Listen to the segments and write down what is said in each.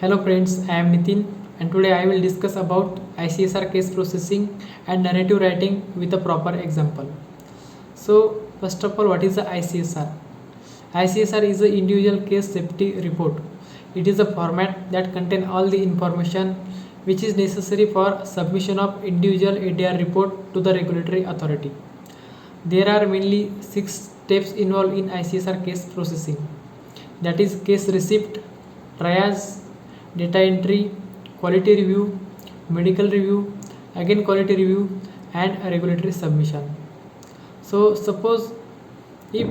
Hello friends, I am Nitin and today I will discuss about ICSR case processing and narrative writing with a proper example. So first of all, what is the ICSR? ICSR is the individual case safety report. It is a format that contains all the information which is necessary for submission of individual ADR report to the regulatory authority. There are mainly 6 steps involved in ICSR case processing. That is case receipt, triage, data entry, quality review, medical review, again quality review, and a regulatory submission. So suppose if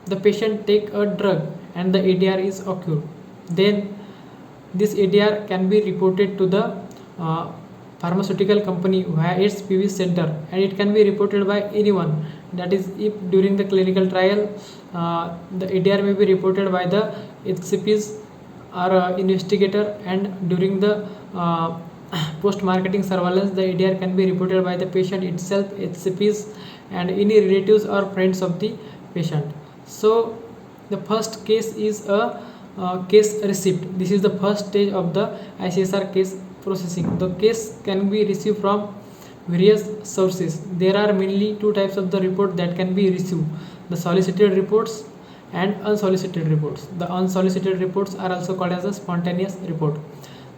the patient take a drug and the ADR is occurred, then this ADR can be reported to the pharmaceutical company via its PV center, and it can be reported by anyone. That is, if during the clinical trial the ADR may be reported by the HCPs or investigator, and during the post-marketing surveillance the ADR can be reported by the patient itself, HCPs, and any relatives or friends of the patient. So the first case is a case receipt. This is the first stage of the ICSR case processing. The case can be received from various sources. There are mainly two types of the report that can be received: the solicited reports and unsolicited reports. The unsolicited reports are also called as a spontaneous report.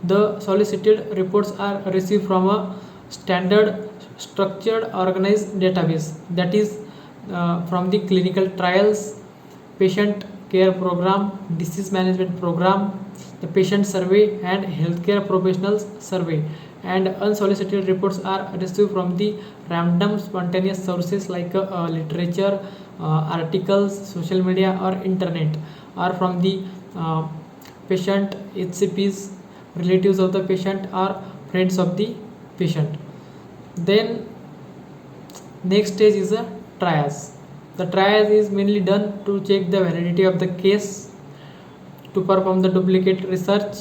The solicited reports are received from a standard structured organized database, that is from the clinical trials, patient care program, disease management program, the patient survey, and healthcare professionals survey. And unsolicited reports are received from the random spontaneous sources like literature, articles, social media, or internet, or from the patient, HCPs, relatives of the patient, or friends of the patient. Then next stage is a triage. The triage is mainly done to check the validity of the case, to perform the duplicate research,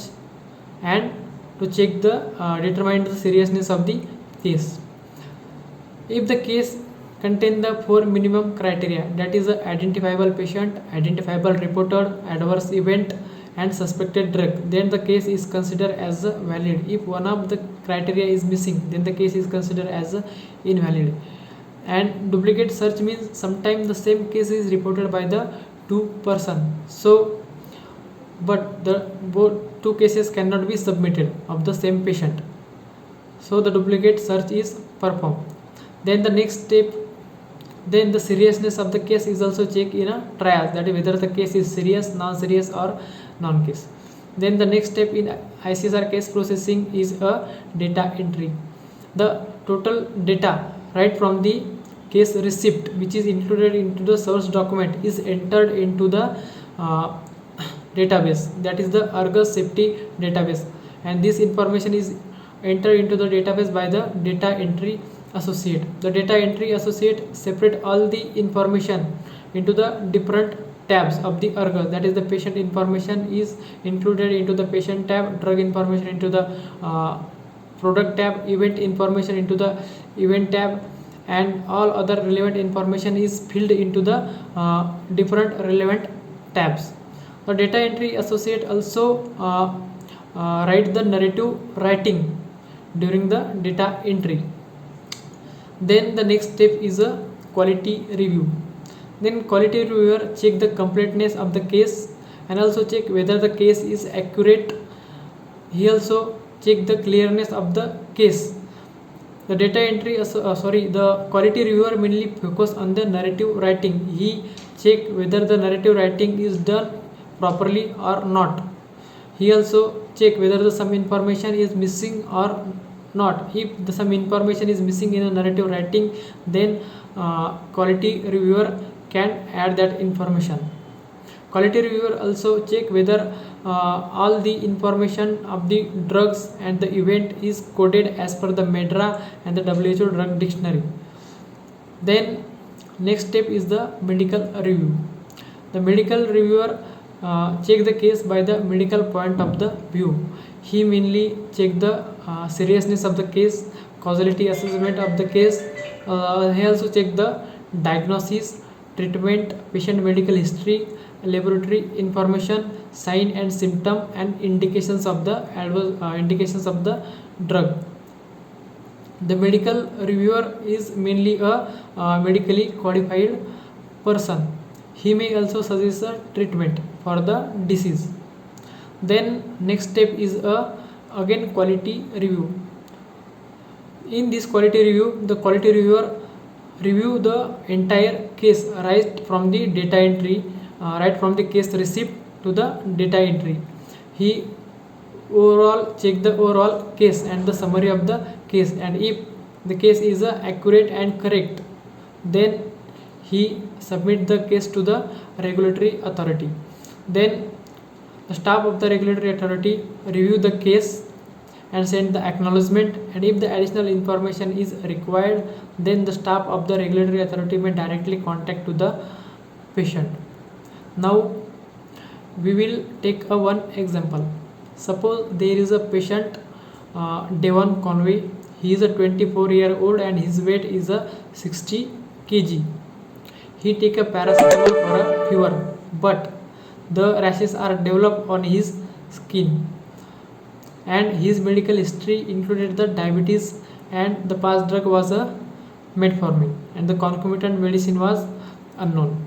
and to check the determine the seriousness of the case. If the case contain the 4 minimum criteria, that is identifiable patient, identifiable reported adverse event, and suspected drug, then the case is considered as valid. If one of the criteria is missing, then the case is considered as invalid. And duplicate search means sometimes the same case is reported by the two person, so but the both two cases cannot be submitted of the same patient, so the duplicate search is performed. Then the next step, then the seriousness of the case is also checked in a triage, that is whether the case is serious, non-serious, or non-case. Then the next step in ICSR case processing is a data entry. The total data right from the case receipt, which is included into the source document, is entered into the database, that is the Argus safety database, and this information is entered into the database by the data entry associate. The data entry associate separate all the information into the different tabs of the Argus, that is the patient information is included into the patient tab, drug information into the product tab, event information into the event tab, and all other relevant information is filled into the different relevant tabs. The data entry associate also write the narrative writing during the data entry. Then the next step is a quality review. Then quality reviewer check the completeness of the case and also check whether the case is accurate. He also check the clearness of the case. The data entry the quality reviewer mainly focus on the narrative writing. He check whether the narrative writing is done properly or not. He also check whether the some information is missing or not. If the some information is missing in a narrative writing, then quality reviewer can add that information. Quality reviewer also check whether all the information of the drugs and the event is coded as per the MEDRA and the WHO drug dictionary. Then next step is the medical review. The medical reviewer check the case by the medical point of the view. He mainly check the seriousness of the case, causality assessment of the case. He also check the diagnosis, treatment, patient medical history, laboratory information, sign and symptom, and indications of the indications of the drug. The medical reviewer is mainly a medically qualified person. He may also suggest a treatment for the disease. Then next step is a again quality review. In this quality review, the quality reviewer review the entire case right from the case receipt to the data entry. He overall check the overall case and the summary of the case, and if the case is accurate and correct, then he submit the case to the regulatory authority. Then the staff of the regulatory authority review the case and send the acknowledgement, and if the additional information is required, then the staff of the regulatory authority may directly contact to the patient. Now we will take a one example. Suppose there is a patient Devon Conway. He is a 24-year-old and his weight is a 60 kg. He take a paracetamol for a fever, but the rashes are developed on his skin, and his medical history included the diabetes, and the past drug was a metformin, and the concomitant medicine was unknown.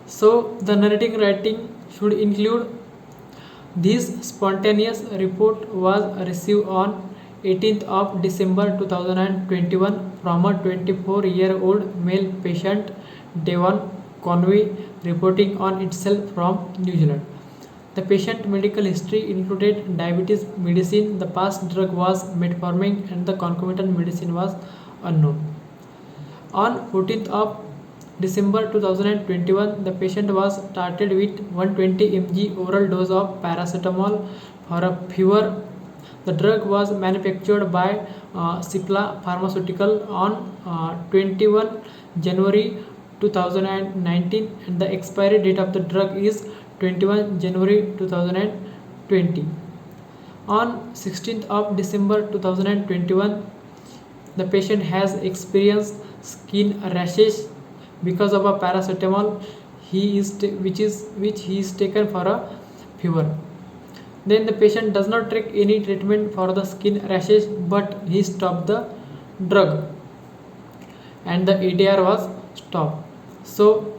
So the narrating writing should include: this spontaneous report was received on 18th of December 2021 from a 24-year-old male patient Devon Conway reporting on itself from New Zealand. The patient medical history included diabetes medicine, the past drug was metformin, and the concomitant medicine was unknown. On 14th of December 2021, the patient was started with 120 mg oral dose of paracetamol for a fever. The drug was manufactured by Cipla Pharmaceutical on 21 January 2019, and the expiry date of the drug is 21 January 2020. On 16th of December 2021, the patient has experienced skin rashes because of a paracetamol which he is taken for a fever. Then the patient does not take any treatment for the skin rashes, but he stopped the drug and the ADR was stopped. So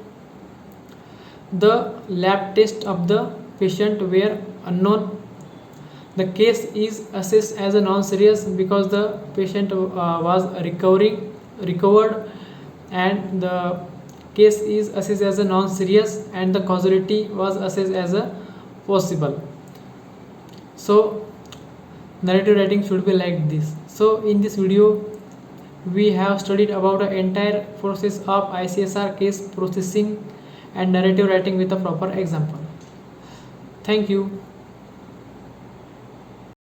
the lab tests of the patient were unknown. The case is assessed as a non-serious because the patient was recovered, and the case is assessed as a non-serious, and the causality was assessed as a possible. So narrative writing should be like this. So in this video we have studied about the entire process of ICSR case processing and narrative writing with a proper example. Thank you.